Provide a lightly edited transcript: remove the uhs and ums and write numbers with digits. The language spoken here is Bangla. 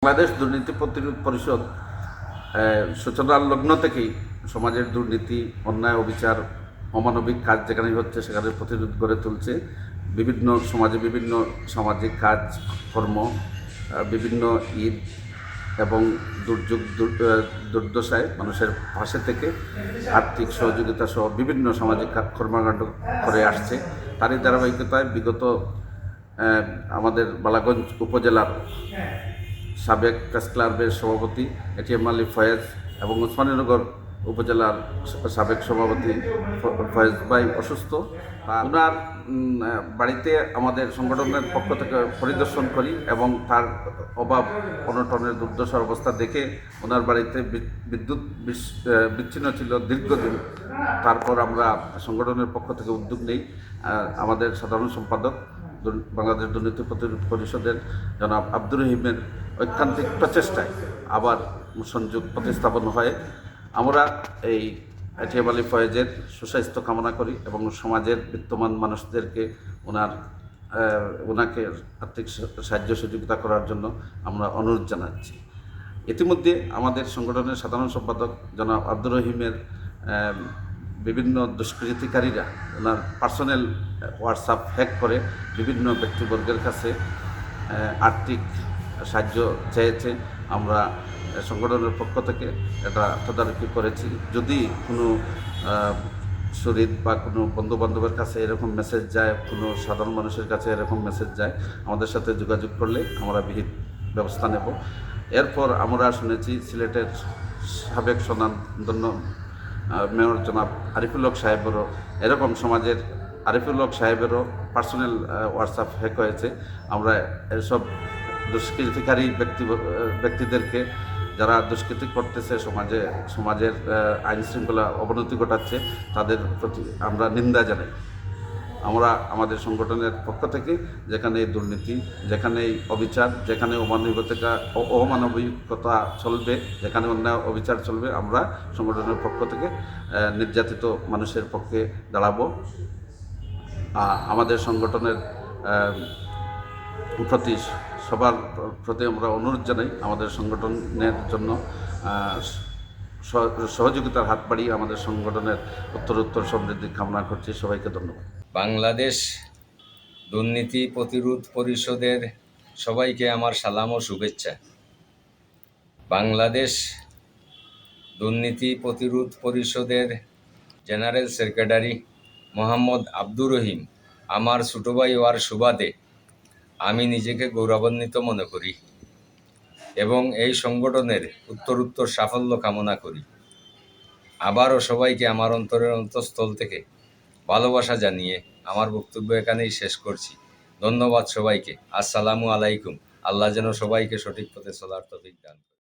বাংলাদেশ দুর্নীতি প্রতিরোধ পরিষদ সূচনার লগ্ন থেকেই সমাজের দুর্নীতি, অন্যায়, অবিচার, অমানবিক কাজ যেখানে হচ্ছে সেখানে প্রতিরোধ গড়ে তুলছে। বিভিন্ন সমাজে বিভিন্ন সামাজিক কাজ কর্ম, বিভিন্ন ঈদ এবং দুর্দশায় মানুষের পাশে থেকে আর্থিক সহযোগিতা সহ বিভিন্ন সামাজিক কর্মকাণ্ড করে আসছে। তারই ধারাবাহিকতায় বিগত আমাদের বালাগঞ্জ উপজেলার সাবেক প্রেস ক্লাবের সভাপতি এটিএম আলী ফয়েজ এবং ওসমানীনগর উপজেলার সাবেক সভাপতি ফয়েজ ভাই অসুস্থ। ওনার বাড়িতে আমাদের সংগঠনের পক্ষ থেকে পরিদর্শন করি এবং তার অভাব অনটনের দুর্দশার অবস্থা দেখে ওনার বাড়িতে বিদ্যুৎ বিচ্ছিন্ন ছিল দীর্ঘদিন। তারপর আমরা সংগঠনের পক্ষ থেকে উদ্যোগ নেই। আমাদের সাধারণ সম্পাদক বাংলাদেশ দুর্নীতি প্রতিরোধ পরিষদের জনাব আব্দুর রহিমের ঐকান্তিক প্রচেষ্টায় আবার সংযোগ প্রতিস্থাপন হয়। আমরা এই এটিএম আলী ফয়েজের সুস্বাস্থ্য কামনা করি এবং সমাজের বিত্তমান মানুষদেরকে ওনাকে আর্থিক সাহায্য সহযোগিতা করার জন্য আমরা অনুরোধ জানাচ্ছি। ইতিমধ্যে আমাদের সংগঠনের সাধারণ সম্পাদক জনাব আব্দুর রহিমের বিভিন্ন দুষ্কৃতিকারীরা ওনার পার্সোনাল হোয়াটসঅ্যাপ হ্যাক করে বিভিন্ন ব্যক্তিবর্গের কাছে আর্থিক সাহায্য চেয়েছে। আমরা সংগঠনের পক্ষ থেকে এটা তদারকি করেছি। যদি কোনো শরীর বা কোনো বন্ধুবান্ধবের কাছে এরকম মেসেজ যায়, কোনো সাধারণ মানুষের কাছে এরকম মেসেজ যায়, আমাদের সাথে যোগাযোগ করলে আমরা বিহিত ব্যবস্থা নেব। এরপর আমরা শুনেছি সিলেটের সাবেক স্বনামধন্য মেয়র জনাব আরিফুল হক সাহেবেরও এরকম সমাজের Ariful Haque সাহেবেরও personal WhatsApp hack হয়েছে। আমরা এসব দুষ্কৃতিকারী ব্যক্তিদেরকে যারা দুষ্কৃতি করতেছে, সমাজের আইন শৃঙ্খলা অবনতি ঘটাচ্ছে, তাদের প্রতি আমরা নিন্দা জানাই। আমরা আমাদের সংগঠনের পক্ষ থেকে যেখানে দুর্নীতি, যেখানে অবিচার, যেখানে অমানবিকতা চলবে, যেখানে অন্যায় অবিচার চলবে, আমরা সংগঠনের পক্ষ থেকে নির্যাতিত মানুষের পক্ষে দাঁড়াবো। আমাদের সংগঠনের প্রতি সবার প্রতি আমরা অনুরোধ জানাই আমাদের সংগঠনের জন্য সহযোগিতার হাত বাড়িয়ে আমাদের সংগঠনের উত্তরোত্তর সমৃদ্ধি কামনা করছি। সবাইকে ধন্যবাদ। বাংলাদেশ দুর্নীতি প্রতিরোধ পরিষদের সবাইকে আমার সালাম ও শুভেচ্ছা। বাংলাদেশ দুর্নীতি প্রতিরোধ পরিষদের জেনারেল সেক্রেটারি মোহাম্মদ আব্দুর রহিম আমার ছোটো ভাই হওয়ার সুবাদে আমি নিজেকে গৌরবান্বিত মনে করি এবং এই সংগঠনের উত্তরোত্তর সাফল্য কামনা করি। আবারও সবাইকে আমার অন্তরের অন্তঃস্থল থেকে ভালোবাসা জানিয়ে আমার বক্তব্য এখানেই শেষ করছি। ধন্যবাদ সবাইকে। আসসালামু আলাইকুম। আল্লাহ যেন সবাইকে সঠিক পথে চলার তৌফিক দান করেন।